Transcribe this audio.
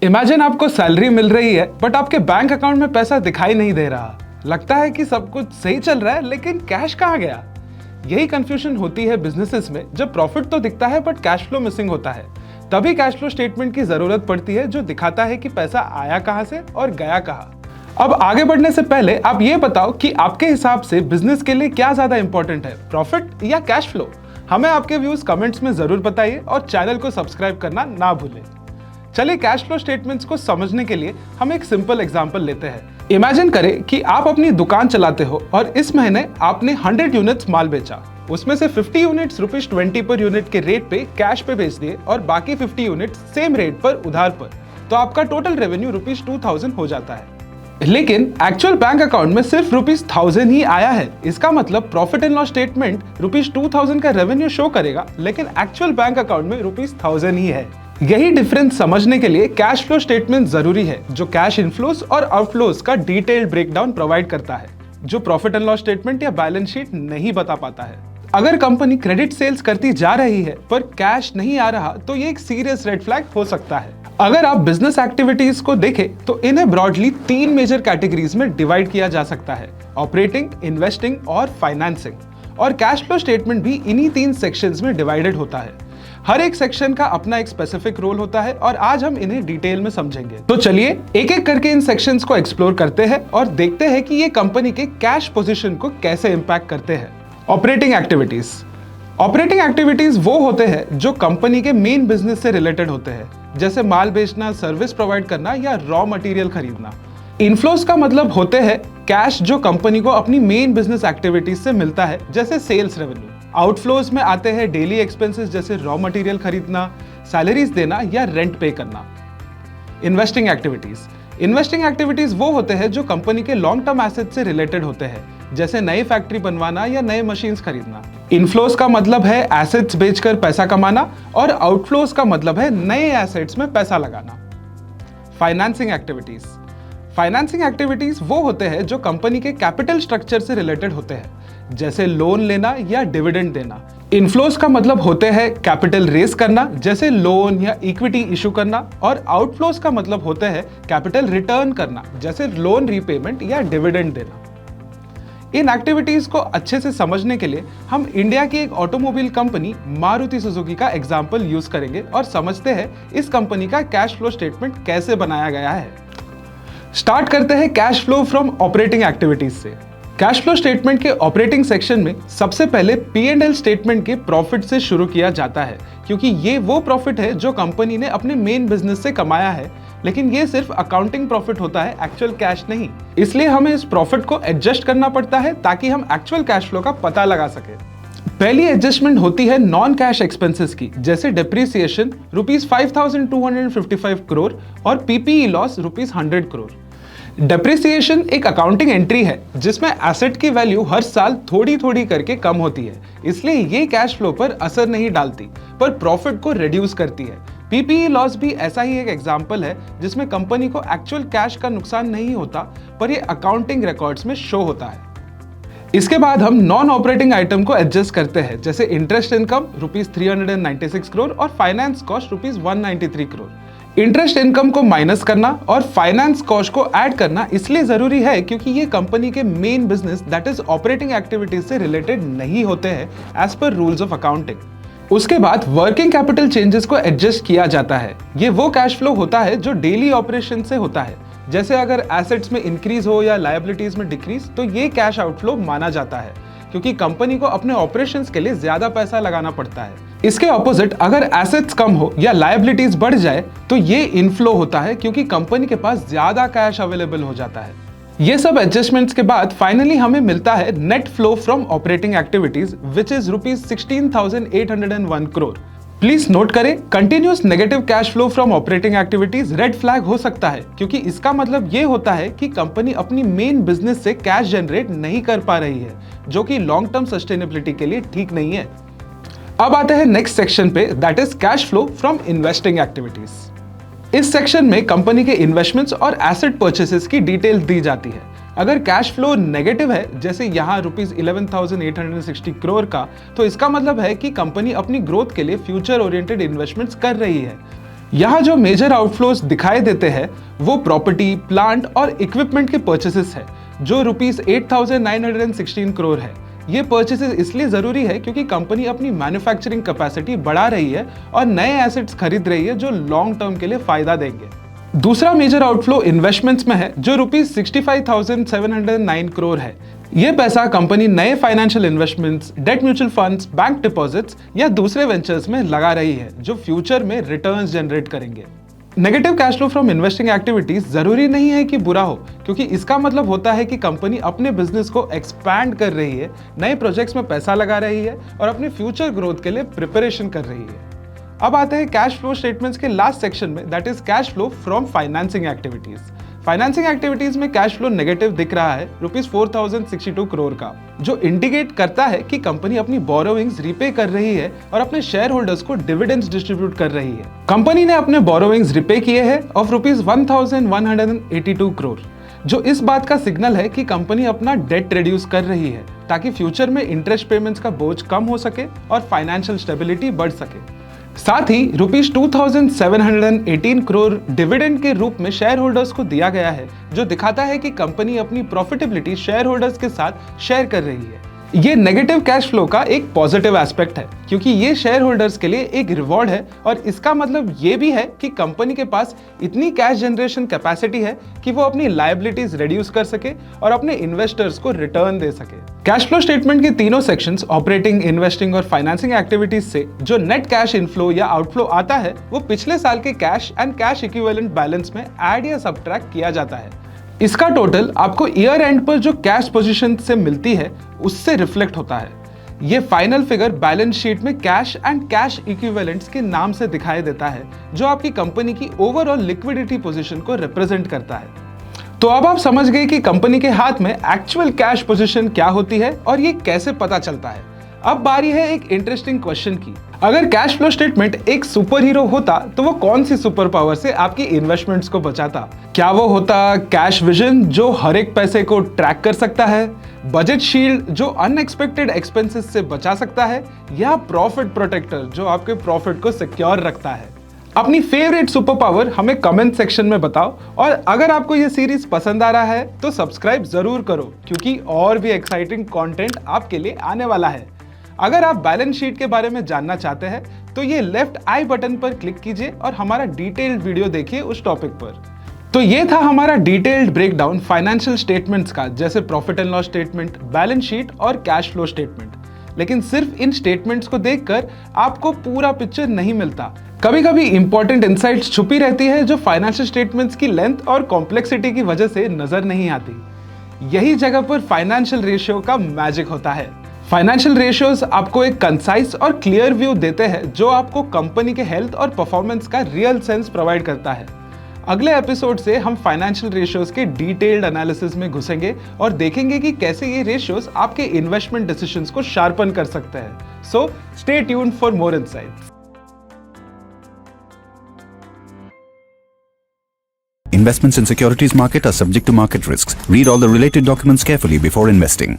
Imagine आपको salary मिल रही है बट आपके बैंक अकाउंट में पैसा दिखाई नहीं दे रहा। लगता है कि सब कुछ सही चल रहा है लेकिन कैश कहाँ गया। यही कंफ्यूजन होती है बिजनेसेस में जब प्रॉफिट तो दिखता है बट कैश फ्लो मिसिंग होता है। तभी कैश फ्लो स्टेटमेंट की जरूरत पड़ती है जो दिखाता है कि पैसा आया कहाँ से और गया कहाँ। अब आगे बढ़ने से पहले आप ये बताओ कि आपके हिसाब से बिजनेस के लिए क्या ज्यादा इंपॉर्टेंट है, प्रॉफिट या कैश फ्लो। हमें आपके व्यूज कमेंट्स में जरूर बताइए और चैनल को सब्सक्राइब करना ना भूलें। चलिए कैश फ्लो स्टेटमेंट्स को समझने के लिए हम एक सिंपल एग्जांपल लेते हैं। इमेजिन करें कि आप अपनी दुकान चलाते हो और इस महीने आपने 100 यूनिट्स माल बेचा। उसमें से 50 यूनिट्स ₹20 पर यूनिट के रेट पे कैश पे बेच दिए और बाकी 50 यूनिट्स सेम रेट पर उधार पर, तो आपका टोटल रेवेन्यू ₹2000 हो जाता है। लेकिन एक्चुअल बैंक अकाउंट में सिर्फ ₹1000 ही आया है। इसका मतलब प्रॉफिट एंड लॉस स्टेटमेंट ₹2000 का रेवेन्यू शो करेगा लेकिन एक्चुअल बैंक अकाउंट में ₹1000 ही है। यही डिफरेंस समझने के लिए कैश फ्लो स्टेटमेंट जरूरी है जो कैश इनफ्लोस और आउटफ्लोस का डिटेल्ड ब्रेकडाउन प्रोवाइड करता है, जो प्रॉफिट एंड लॉस स्टेटमेंट या बैलेंस शीट नहीं बता पाता है। अगर कंपनी क्रेडिट सेल्स करती जा रही है पर कैश नहीं आ रहा तो ये एक सीरियस रेड फ्लैग हो सकता है। अगर आप बिजनेस एक्टिविटीज को देखें तो इन्हें ब्रॉडली 3 मेजर कैटेगरीज में डिवाइड किया जा सकता है, ऑपरेटिंग, इन्वेस्टिंग और फाइनेंसिंग। और कैश फ्लो स्टेटमेंट भी इन्हीं 3 सेक्शंस में डिवाइडेड होता है। हर एक सेक्शन का अपना एक स्पेसिफिक रोल होता है और आज हम इन्हें डिटेल में समझेंगे। तो चलिए एक एक करके इन सेक्शंस को एक्सप्लोर करते हैं और देखते हैं कि ये कंपनी के कैश पोजीशन को कैसे इंपैक्ट करते हैं। Operating activities. ऑपरेटिंग एक्टिविटीज वो होते हैं जो कंपनी के मेन बिजनेस से रिलेटेड होते हैं, जैसे माल बेचना, सर्विस प्रोवाइड करना या रॉ मटेरियल खरीदना। इनफ्लोस का मतलब होते हैं कैश जो कंपनी को अपनी मेन बिजनेस एक्टिविटीज से मिलता है, जैसे सेल्स रेवेन्यू। आउटफ्लोज में आते हैं डेली एक्सपेंसेस जैसे रॉ मटेरियल खरीदना, सैलरीज देना या रेंट पे करना। Investing activities. इन्वेस्टिंग एक्टिविटीज वो होते हैं जो कंपनी के लॉन्ग टर्म एसेट से रिलेटेड होते हैं, जैसे नई फैक्ट्री बनवाना या नए मशीन्स खरीदना। इनफ्लोज का मतलब है एसेट्स बेचकर पैसा कमाना और आउटफ्लोज का मतलब है नए एसेट्स में पैसा लगाना। Financing activities. फाइनेंसिंग एक्टिविटीज वो होते हैं जो कंपनी के कैपिटल स्ट्रक्चर से रिलेटेड होते हैं, जैसे लोन लेना या डिविडेंड देना। इनफ्लोस का मतलब होते हैं कैपिटल रेस करना, जैसे लोन या इक्विटी इशू करना। और आउटफ्लोस का मतलब होते हैं कैपिटल रिटर्न करना, जैसे लोन रीपेमेंट या डिविडेंड देना। इन एक्टिविटीज को अच्छे से समझने के लिए हम इंडिया की एक ऑटोमोबाइल कंपनी मारुति सुजुकी का एग्जाम्पल यूज करेंगे और समझते हैं इस कंपनी का कैश फ्लो स्टेटमेंट कैसे बनाया गया है। स्टार्ट करते हैं cash flow from operating activities से। कैश फ्लो स्टेटमेंट के ऑपरेटिंग सेक्शन में सबसे पहले P&L स्टेटमेंट के प्रॉफिट से शुरू किया जाता है, क्योंकि ये वो प्रॉफिट है जो कंपनी ने अपने मेन बिजनेस से कमाया है। लेकिन ये सिर्फ अकाउंटिंग प्रॉफिट होता है, एक्चुअल कैश नहीं। इसलिए हमें इस प्रॉफिट को एडजस्ट करना पड़ता है ताकि हम एक्चुअल कैश फ्लो का पता लगा सके। पहली एडजस्टमेंट होती है नॉन कैश एक्सपेंसेस की, जैसे डेप्रिसिएशन ₹5255 करोड़ और PPE लॉस ₹100 करोड़। डेप्रिसिएशन एक अकाउंटिंग एंट्री है जिसमें एसेट की वैल्यू हर साल थोड़ी थोड़ी करके कम होती है, इसलिए ये कैश फ्लो पर असर नहीं डालती पर प्रॉफिट को रिड्यूस करती है। PPE लॉस भी ऐसा ही एक एग्जांपल है जिसमें कंपनी को एक्चुअल कैश का नुकसान नहीं होता पर ये अकाउंटिंग रिकॉर्ड्स में शो होता है। इसके बाद हम नॉन ऑपरेटिंग आइटम को एडजस्ट करते हैं, जैसे इंटरेस्ट इनकम ₹396 करोड़ और finance cost ₹193 crore. Interest income को माइनस करना और फाइनेंस कॉस्ट को ऐड करना इसलिए जरूरी है क्योंकि ये कंपनी के main business that is operating activities से रिलेटेड नहीं होते हैं as per rules of accounting. उसके बाद वर्किंग कैपिटल चेंजेस को एडजस्ट किया जाता है। ये वो कैश फ्लो होता है जो डेली ऑपरेशन से होता है, जैसे अगर एसेट्स में इंक्रीज हो या लायबिलिटीज में डिक्रीज तो ये कैश आउटफ्लो माना जाता है, क्योंकि कंपनी को अपने ऑपरेशंस के लिए ज्यादा पैसा लगाना पड़ता है। इसके ऑपोजिट अगर एसेट्स कम हो या लायबिलिटीज बढ़ जाए तो ये इनफ्लो होता है, क्योंकि कंपनी के पास ज्यादा कैश अवेलेबल हो जाता है। ये सब एडजस्टमेंट्स के बाद फाइनली हमें मिलता है net flow from operating activities which is ₹16,801 crore. Please note करें, continuous negative cash flow from operating activities red flag हो सकता है, क्योंकि इसका मतलब ये होता है कि कंपनी अपनी मेन बिजनेस से कैश जनरेट नहीं कर पा रही है, जो कि लॉन्ग टर्म सस्टेनेबिलिटी के लिए ठीक नहीं है। अब आते हैं नेक्स्ट सेक्शन पे, that is cash flow from investing activities. इस सेक्शन में कंपनी के इन्वेस्टमेंट्स और एसेट परचेसेस की डिटेल दी जाती है। अगर कैश फ्लो नेगेटिव है, जैसे यहाँ ₹11,860 करोड़ का, तो इसका मतलब है कि कंपनी अपनी ग्रोथ के लिए फ्यूचर ओरिएंटेड इन्वेस्टमेंट्स कर रही है। यहाँ जो मेजर आउटफ्लोज दिखाई देते हैं वो प्रॉपर्टी, प्लांट और इक्विपमेंट के परचेसेस है जो रुपीस 8,916 करोड़ है। ये परचेसेस इसलिए जरूरी है क्योंकि कंपनी अपनी मैन्युफैक्चरिंग कैपेसिटी बढ़ा रही है और नए एसेट्स खरीद रही है जो लॉन्ग टर्म के लिए फायदा देंगे। दूसरा मेजर आउटफ्लो इन्वेस्टमेंट्स में है जो रुपीस 65,709 करोड़ है। ये पैसा कंपनी नए financial investments, debt mutual funds, bank deposits या दूसरे वेंचर्स में लगा रही है जो फ्यूचर में रिटर्न्स जनरेट करेंगे। Negative cash flow from investing activities जरूरी नहीं है कि बुरा हो, क्योंकि इसका मतलब होता है कि कंपनी अपने बिजनेस को एक्सपैंड कर रही है, नए प्रोजेक्ट्स में पैसा लगा रही है और अपनी फ्यूचर ग्रोथ के लिए प्रिपरेशन कर रही है। अब आते हैं कैश फ्लो स्टेटमेंट्स के लास्ट सेक्शन में, that is cash flow from financing activities. Financing activities में कैश फ्लो नेगेटिव दिख रहा है रुपीस 4,062 करोड़ का, जो इंडिकेट करता है कि कंपनी अपनी बोरोविंग्स रीपे कर रही है और अपने शेयर होल्डर्स को डिविडेंड्स डिस्ट्रीब्यूट कर रही है। कंपनी ने अपने बोरोविंग्स रीपे किए हैं ऑफ रुपीस 1,182 करोड़, जो इस बात का सिग्नल है कि कंपनी अपना डेट रिड्यूस कर रही है ताकि फ्यूचर में इंटरेस्ट पेमेंट्स का बोझ कम हो सके और फाइनेंशियल स्टेबिलिटी बढ़ सके। साथ ही रुपीस 2,718 करोड़ डिविडेंड के रूप में शेयर होल्डर्स को दिया गया है, जो दिखाता है कि कंपनी अपनी प्रॉफिटेबिलिटी शेयर होल्डर्स के साथ शेयर कर रही है। ये नेगेटिव कैश फ्लो का एक पॉजिटिव एस्पेक्ट है क्योंकि ये शेयर होल्डर्स के लिए एक रिवॉर्ड है और इसका मतलब ये भी है कि कंपनी के पास इतनी कैश जनरेशन कैपेसिटी है कि वो अपनी लायबिलिटीज रिड्यूस कर सके और अपने इन्वेस्टर्स को रिटर्न दे सके। कैश फ्लो स्टेटमेंट के तीनों सेक्शंस, ऑपरेटिंग, इन्वेस्टिंग और फाइनेंसिंग एक्टिविटीज से जो नेट कैश इनफ्लो या आउटफ्लो आता है वो पिछले साल के cash and cash equivalent balance में ऐड या सबट्रैक्ट किया जाता है। इसका टोटल आपको ईयर एंड पर जो कैश पोजीशन से मिलती है उससे रिफ्लेक्ट होता है। ये फाइनल फिगर बैलेंस शीट में कैश एंड कैश इक्विवेलेंट्स के नाम से दिखाई देता है, जो आपकी कंपनी की ओवरऑल लिक्विडिटी पोजीशन को रिप्रेजेंट करता है। तो अब आप समझ गए कि कंपनी के हाथ में एक्चुअल कैश पोजीशन क्या होती है और ये कैसे पता चलता है। अब बारी है एक इंटरेस्टिंग क्वेश्चन की। अगर कैश फ्लो स्टेटमेंट एक सुपर हीरो होता तो वो कौन सी सुपर पावर से आपकी इन्वेस्टमेंट्स को बचाता? क्या वो होता कैश विजन जो हर एक पैसे को ट्रैक कर सकता है, बजट शील्ड जो अनएक्सपेक्टेड एक्सपेंसेस से बचा सकता है, या प्रॉफिट प्रोटेक्टर जो आपके प्रॉफिट को सिक्योर रखता है? अपनी फेवरेट सुपर पावर हमें कमेंट सेक्शन में बताओ और अगर आपको ये सीरीज पसंद आ रहा है तो सब्सक्राइब जरूर करो क्योंकि और भी एक्साइटिंग कंटेंट आपके लिए आने वाला है। अगर आप बैलेंस शीट के बारे में जानना चाहते हैं तो ये लेफ्ट आई बटन पर क्लिक कीजिए और हमारा डिटेल्ड वीडियो देखिए उस टॉपिक पर। तो ये था हमारा डिटेल्ड ब्रेकडाउन फाइनेंशियल स्टेटमेंट्स का, जैसे profit and loss statement, balance sheet और कैश फ्लो स्टेटमेंट। लेकिन सिर्फ इन स्टेटमेंट्स को देखकर आपको पूरा पिक्चर नहीं मिलता। कभी कभी इंपॉर्टेंट इनसाइट्स छुपी रहती है जो फाइनेंशियल स्टेटमेंट्स की लेंथ और कॉम्प्लेक्सिटी की वजह से नजर नहीं आती। यही जगह पर फाइनेंशियल रेशियो का मैजिक होता है। फाइनेंशियल रेशियोज आपको एक कंसाइज और क्लियर व्यू देते हैं जो आपको कंपनी के हेल्थ और परफॉर्मेंस का रियल सेंस प्रोवाइड करता है। अगले एपिसोड से हम फाइनेंशियल रेशियोज के डिटेल्ड एनालिसिस में घुसेंगे और देखेंगे कि कैसे ये रेशियोज आपके इन्वेस्टमेंट डिसीजंस को शार्पन कर सकते हैं। So stay tuned for more insights. Investments in securities market are subject to market risks. Read all the related documents carefully before investing.